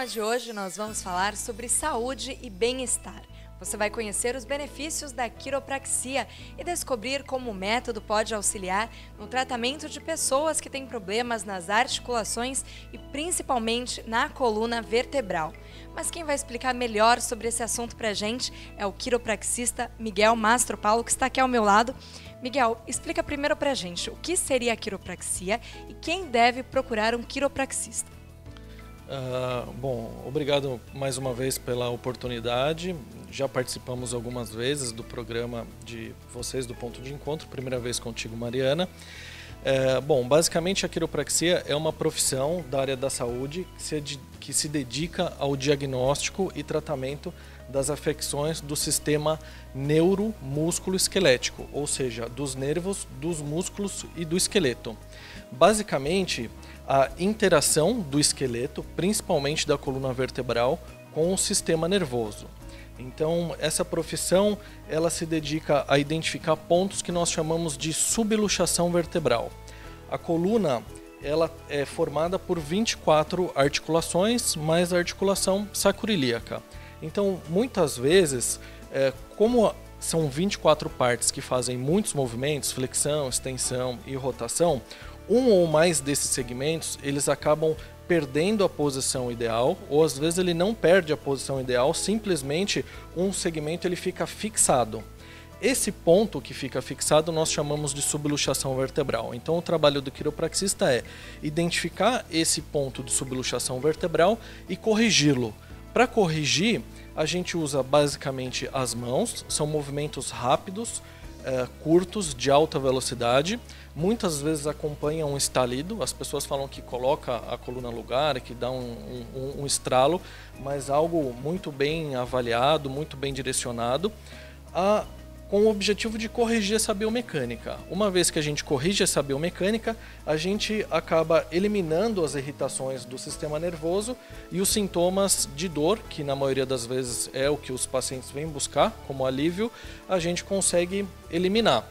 de hoje nós vamos falar sobre saúde e bem-estar. Você vai conhecer os benefícios da quiropraxia e descobrir como o método pode auxiliar no tratamento de pessoas que têm problemas nas articulações e principalmente na coluna vertebral. Mas quem vai explicar melhor sobre esse assunto pra gente é o quiropraxista Miguel Mastro Paulo, que está aqui ao meu lado. Miguel, explica primeiro pra gente o que seria a quiropraxia e quem deve procurar um quiropraxista. Bom, obrigado mais uma vez pela oportunidade. Já participamos algumas vezes do programa de vocês do Ponto de Encontro, primeira vez contigo, Mariana. Bom, basicamente a quiropraxia é uma profissão da área da saúde que se dedica ao diagnóstico e tratamento das afecções do sistema neuromúsculo-esquelético, ou seja, dos nervos, dos músculos e do esqueleto. Basicamente, a interação do esqueleto, principalmente da coluna vertebral, com o sistema nervoso. Então, essa profissão ela se dedica a identificar pontos que nós chamamos de subluxação vertebral. A coluna ela é formada por 24 articulações, mais a articulação sacroiliaca. Então, muitas vezes, como são 24 partes que fazem muitos movimentos, flexão, extensão e rotação, um ou mais desses segmentos, eles acabam perdendo a posição ideal, ou às vezes ele não perde a posição ideal, simplesmente um segmento ele fica fixado. Esse ponto que fica fixado nós chamamos de subluxação vertebral. Então o trabalho do quiropraxista é identificar esse ponto de subluxação vertebral e corrigi-lo. Para corrigir, a gente usa basicamente as mãos, são movimentos rápidos, curtos, de alta velocidade. Muitas vezes acompanha um estalido, as pessoas falam que coloca a coluna no lugar, que dá um estralo, mas algo muito bem avaliado, muito bem direcionado, com o objetivo de corrigir essa biomecânica. Uma vez que a gente corrige essa biomecânica, a gente acaba eliminando as irritações do sistema nervoso e os sintomas de dor, que na maioria das vezes é o que os pacientes vêm buscar como alívio, a gente consegue eliminar.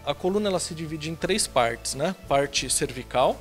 A coluna ela se divide em 3 partes, né? Parte cervical.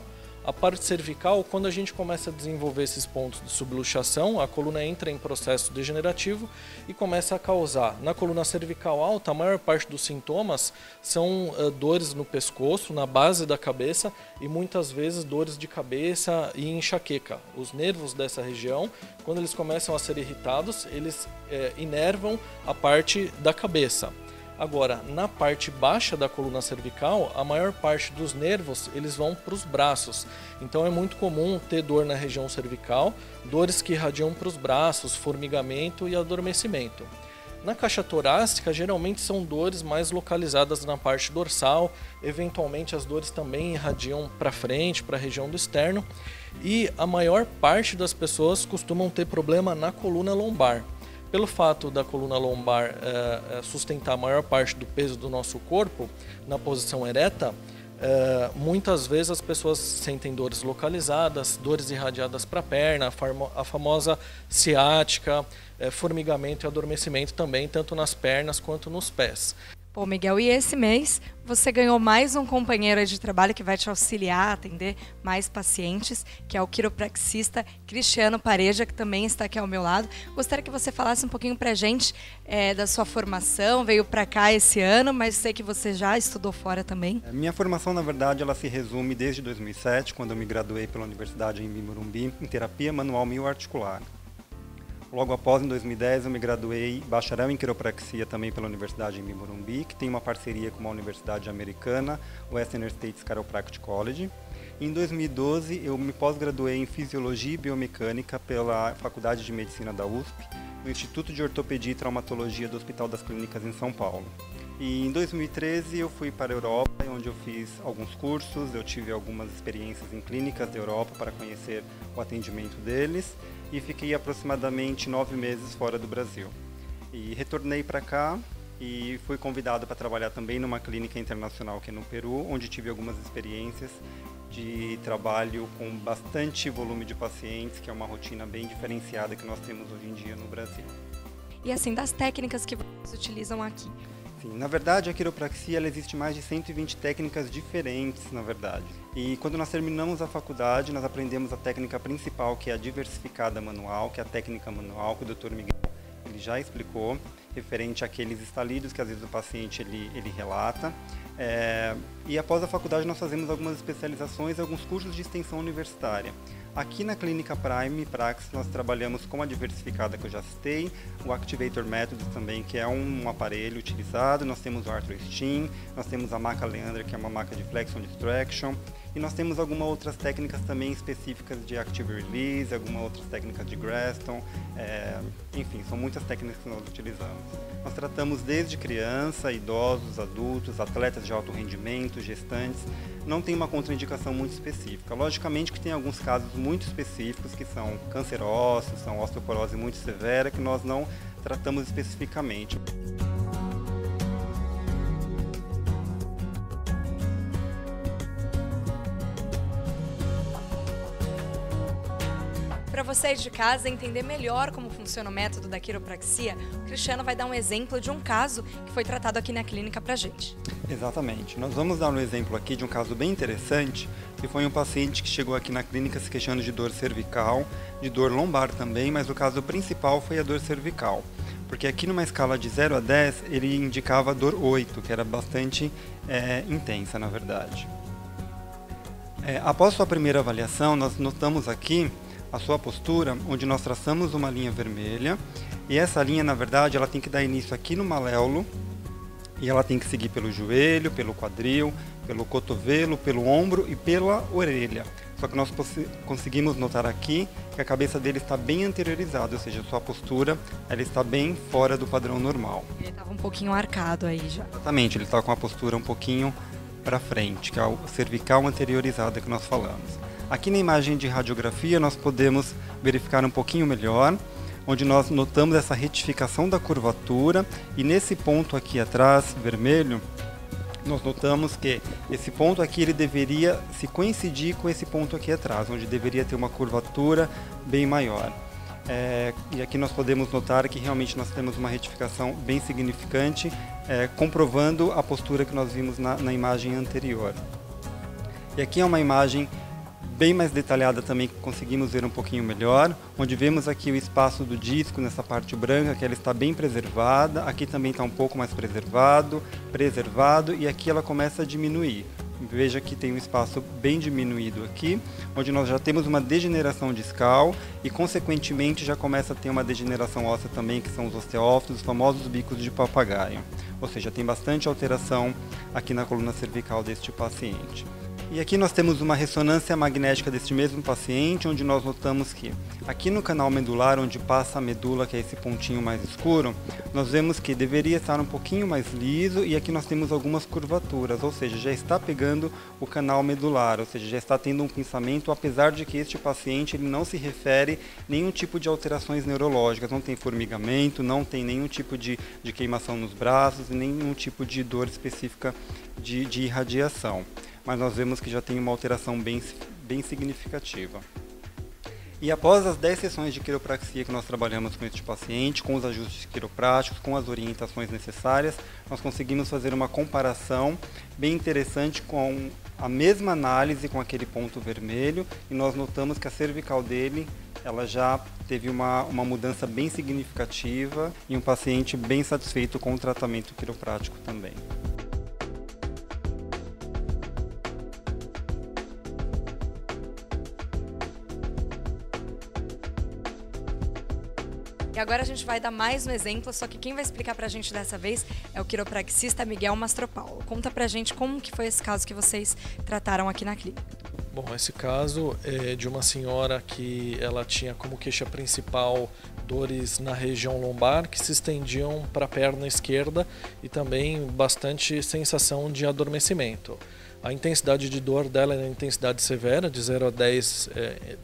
A parte cervical, quando a gente começa a desenvolver esses pontos de subluxação, a coluna entra em processo degenerativo e começa a causar. Na coluna cervical alta, a maior parte dos sintomas são dores no pescoço, na base da cabeça e muitas vezes dores de cabeça e enxaqueca. Os nervos dessa região, quando eles começam a ser irritados, eles inervam a parte da cabeça. Agora, na parte baixa da coluna cervical, a maior parte dos nervos eles vão para os braços. Então é muito comum ter dor na região cervical, dores que irradiam para os braços, formigamento e adormecimento. Na caixa torácica, geralmente são dores mais localizadas na parte dorsal, eventualmente as dores também irradiam para frente, para a região do externo. E a maior parte das pessoas costumam ter problema na coluna lombar. Pelo fato da coluna lombar sustentar a maior parte do peso do nosso corpo na posição ereta, muitas vezes as pessoas sentem dores localizadas, dores irradiadas para a perna, a famosa ciática, formigamento e adormecimento também, tanto nas pernas quanto nos pés. Pô, Miguel, e esse mês você ganhou mais um companheiro de trabalho que vai te auxiliar a atender mais pacientes, que é o quiropraxista Cristiano Pareja, que também está aqui ao meu lado. Gostaria que você falasse um pouquinho pra gente da sua formação, veio para cá esse ano, mas sei que você já estudou fora também. Minha formação, na verdade, ela se resume desde 2007, quando eu me graduei pela Universidade em Morumbi, em terapia manual mioarticular. Logo após, em 2010, eu me graduei bacharel em quiropraxia também pela Universidade em Morumbi, que tem uma parceria com uma universidade americana, o Western States Chiropractic College. Em 2012, eu me pós-graduei em Fisiologia e Biomecânica pela Faculdade de Medicina da USP, no Instituto de Ortopedia e Traumatologia do Hospital das Clínicas em São Paulo. E em 2013 eu fui para a Europa, onde eu fiz alguns cursos, eu tive algumas experiências em clínicas da Europa para conhecer o atendimento deles e fiquei aproximadamente 9 meses fora do Brasil. E retornei para cá e fui convidado para trabalhar também numa clínica internacional que é no Peru, onde tive algumas experiências de trabalho com bastante volume de pacientes, que é uma rotina bem diferenciada que nós temos hoje em dia no Brasil. E assim, das técnicas que vocês utilizam aqui, Sim, na verdade, a quiropraxia ela existe mais de 120 técnicas diferentes, na verdade. E quando nós terminamos a faculdade, nós aprendemos a técnica principal, que é a diversificada manual, que é a técnica manual que o Dr. Miguel ele já explicou, referente àqueles estalidos que às vezes o paciente ele relata. E após a faculdade nós fazemos algumas especializações e alguns cursos de extensão universitária. Aqui na Clínica Prime Praxis nós trabalhamos com a diversificada que eu já citei, o Activator Method também, que é um aparelho utilizado, nós temos o Arthro Steam, nós temos a maca Leandra, que é uma maca de Flexion Distraction, e nós temos algumas outras técnicas também específicas de Active Release, algumas outras técnicas de Graston, enfim, são muitas técnicas que nós utilizamos. Nós tratamos desde criança, idosos, adultos, atletas de alto rendimento, gestantes. Não tem uma contraindicação muito específica. Logicamente que tem alguns casos muito específicos que são cancerosos, são osteoporose muito severa, que nós não tratamos especificamente. Para você de casa entender melhor como funciona o método da quiropraxia, o Cristiano vai dar um exemplo de um caso que foi tratado aqui na clínica pra gente. Exatamente. Nós vamos dar um exemplo aqui de um caso bem interessante, que foi um paciente que chegou aqui na clínica se queixando de dor cervical, de dor lombar também, mas o caso principal foi a dor cervical. Porque aqui numa escala de 0 a 10, ele indicava dor 8, que era bastante intensa, na verdade. Após sua primeira avaliação, nós notamos aqui a sua postura, onde nós traçamos uma linha vermelha, e essa linha, na verdade, ela tem que dar início aqui no maléolo, e ela tem que seguir pelo joelho, pelo quadril, pelo cotovelo, pelo ombro e pela orelha. Só que nós conseguimos notar aqui que a cabeça dele está bem anteriorizada, ou seja, sua postura ela está bem fora do padrão normal. Ele estava um pouquinho arcado aí já. Exatamente, ele está com a postura um pouquinho para frente, que é a cervical anteriorizada que nós falamos. Aqui na imagem de radiografia nós podemos verificar um pouquinho melhor, onde nós notamos essa retificação da curvatura, e nesse ponto aqui atrás, vermelho, nós notamos que esse ponto aqui ele deveria se coincidir com esse ponto aqui atrás, onde deveria ter uma curvatura bem maior. E aqui nós podemos notar que realmente nós temos uma retificação bem significante, comprovando a postura que nós vimos na imagem anterior. E aqui é uma imagem bem mais detalhada também, que conseguimos ver um pouquinho melhor, onde vemos aqui o espaço do disco nessa parte branca, que ela está bem preservada, aqui também está um pouco mais preservado, e aqui ela começa a diminuir. Veja que tem um espaço bem diminuído aqui, onde nós já temos uma degeneração discal e, consequentemente, já começa a ter uma degeneração óssea também, que são os osteófitos, os famosos bicos de papagaio. Ou seja, tem bastante alteração aqui na coluna cervical deste paciente. E aqui nós temos uma ressonância magnética deste mesmo paciente, onde nós notamos que aqui no canal medular, onde passa a medula, que é esse pontinho mais escuro, nós vemos que deveria estar um pouquinho mais liso, e aqui nós temos algumas curvaturas, ou seja, já está pegando o canal medular, ou seja, já está tendo um pinçamento, apesar de que este paciente ele não se refere a nenhum tipo de alterações neurológicas, não tem formigamento, não tem nenhum tipo de queimação nos braços, nenhum tipo de dor específica de irradiação. Mas nós vemos que já tem uma alteração bem significativa. E após as 10 sessões de quiropraxia que nós trabalhamos com este paciente, com os ajustes quiropráticos, com as orientações necessárias, nós conseguimos fazer uma comparação bem interessante com a mesma análise com aquele ponto vermelho, e nós notamos que a cervical dele ela já teve uma mudança bem significativa, e um paciente bem satisfeito com o tratamento quiroprático também. E agora a gente vai dar mais um exemplo, só que quem vai explicar pra gente dessa vez é o quiropraxista Miguel Mastropaulo. Conta pra gente como que foi esse caso que vocês trataram aqui na clínica. Bom, esse caso é de uma senhora que ela tinha como queixa principal dores na região lombar que se estendiam para a perna esquerda e também bastante sensação de adormecimento. A intensidade de dor dela é a intensidade severa, de 0 a 10,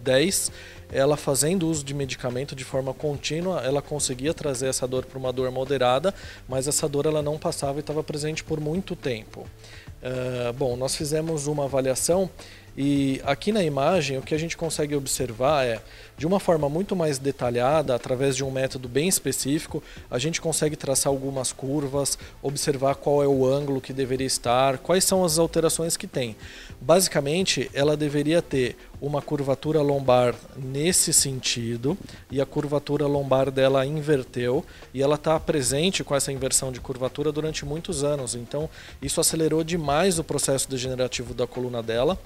10. Ela fazendo uso de medicamento de forma contínua, ela conseguia trazer essa dor para uma dor moderada, mas essa dor ela não passava e estava presente por muito tempo. Bom, nós fizemos uma avaliação e aqui na imagem o que a gente consegue observar é, de uma forma muito mais detalhada, através de um método bem específico, a gente consegue traçar algumas curvas, observar qual é o ângulo que deveria estar, quais são as alterações que tem. Basicamente, ela deveria ter uma curvatura lombar nesse sentido e a curvatura lombar dela inverteu e ela está presente com essa inversão de curvatura durante muitos anos, então isso acelerou demais o processo degenerativo da coluna dela.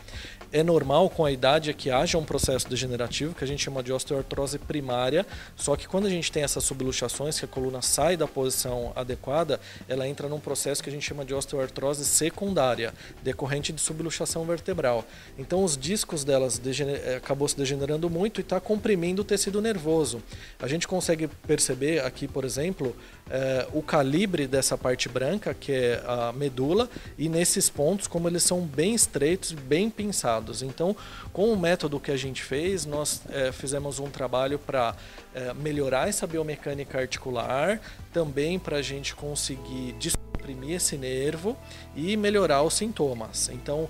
É normal com a idade que haja um processo degenerativo que a gente chama de osteoartrose primária, só que quando a gente tem essas subluxações, que a coluna sai da posição adequada, ela entra num processo que a gente chama de osteoartrose secundária, decorrente de subluxação vertebral. Então os discos delas acabou se degenerando muito e está comprimindo o tecido nervoso. A gente consegue perceber aqui, por exemplo, o calibre dessa parte branca, que é a medula, e nesses pontos, como eles são bem estreitos, bem pinçados. Então, com o método que a gente fez, nós fizemos um trabalho para melhorar essa biomecânica articular, também para a gente conseguir comprimir esse nervo e melhorar os sintomas. Então,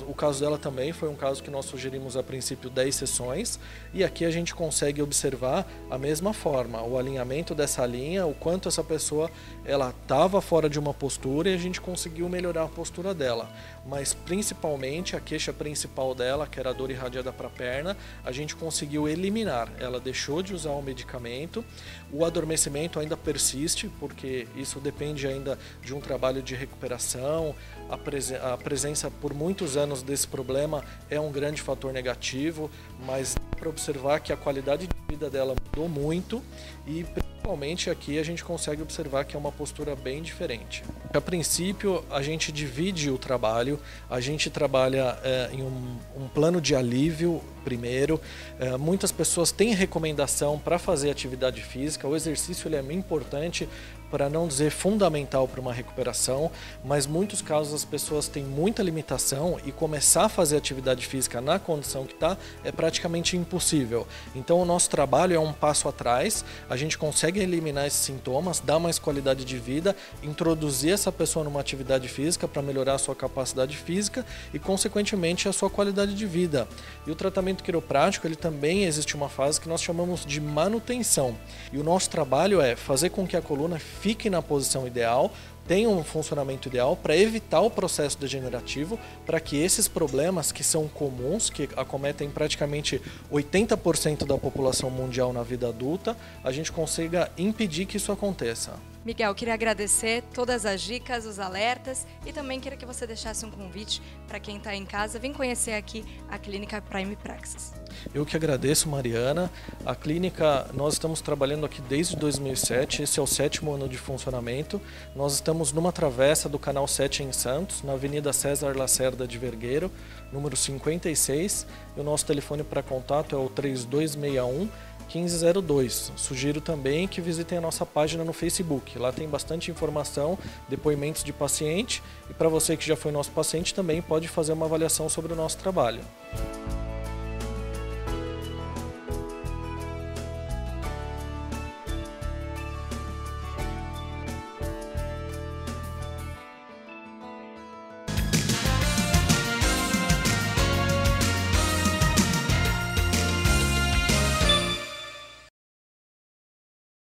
o caso dela também foi um caso que nós sugerimos a princípio 10 sessões e aqui a gente consegue observar a mesma forma, o alinhamento dessa linha, o quanto essa pessoa ela estava fora de uma postura e a gente conseguiu melhorar a postura dela. Mas principalmente a queixa principal dela, que era a dor irradiada para a perna, a gente conseguiu eliminar. Ela deixou de usar o medicamento, o adormecimento ainda persiste, porque isso depende ainda de um trabalho de recuperação, a presença por muitos anos desse problema é um grande fator negativo, mas para observar que a qualidade de vida dela mudou muito e principalmente aqui a gente consegue observar que é uma postura bem diferente. A princípio a gente divide o trabalho, a gente trabalha em um plano de alívio primeiro. Muitas pessoas têm recomendação para fazer atividade física, o exercício ele é muito importante, para não dizer fundamental para uma recuperação, mas em muitos casos as pessoas têm muita limitação e começar a fazer atividade física na condição que está é praticamente impossível. Então o nosso trabalho é um passo atrás, a gente consegue eliminar esses sintomas, dar mais qualidade de vida, introduzir essa pessoa numa atividade física para melhorar a sua capacidade física e consequentemente a sua qualidade de vida. E o tratamento quiroprático, ele também existe uma fase que nós chamamos de manutenção. E o nosso trabalho é fazer com que a coluna fique na posição ideal, tenha um funcionamento ideal para evitar o processo degenerativo, para que esses problemas que são comuns, que acometem praticamente 80% da população mundial na vida adulta, a gente consiga impedir que isso aconteça. Miguel, queria agradecer todas as dicas, os alertas e também queria que você deixasse um convite para quem está em casa vir conhecer aqui a Clínica Prime Praxis. Eu que agradeço, Mariana. A clínica, nós estamos trabalhando aqui desde 2007, esse é o 7º ano de funcionamento. Nós estamos numa travessa do Canal 7 em Santos, na Avenida César Lacerda de Vergueiro, número 56. E o nosso telefone para contato é o 3261-1502. Sugiro também que visitem a nossa página no Facebook. Lá tem bastante informação, depoimentos de paciente. E para você que já foi nosso paciente, também pode fazer uma avaliação sobre o nosso trabalho.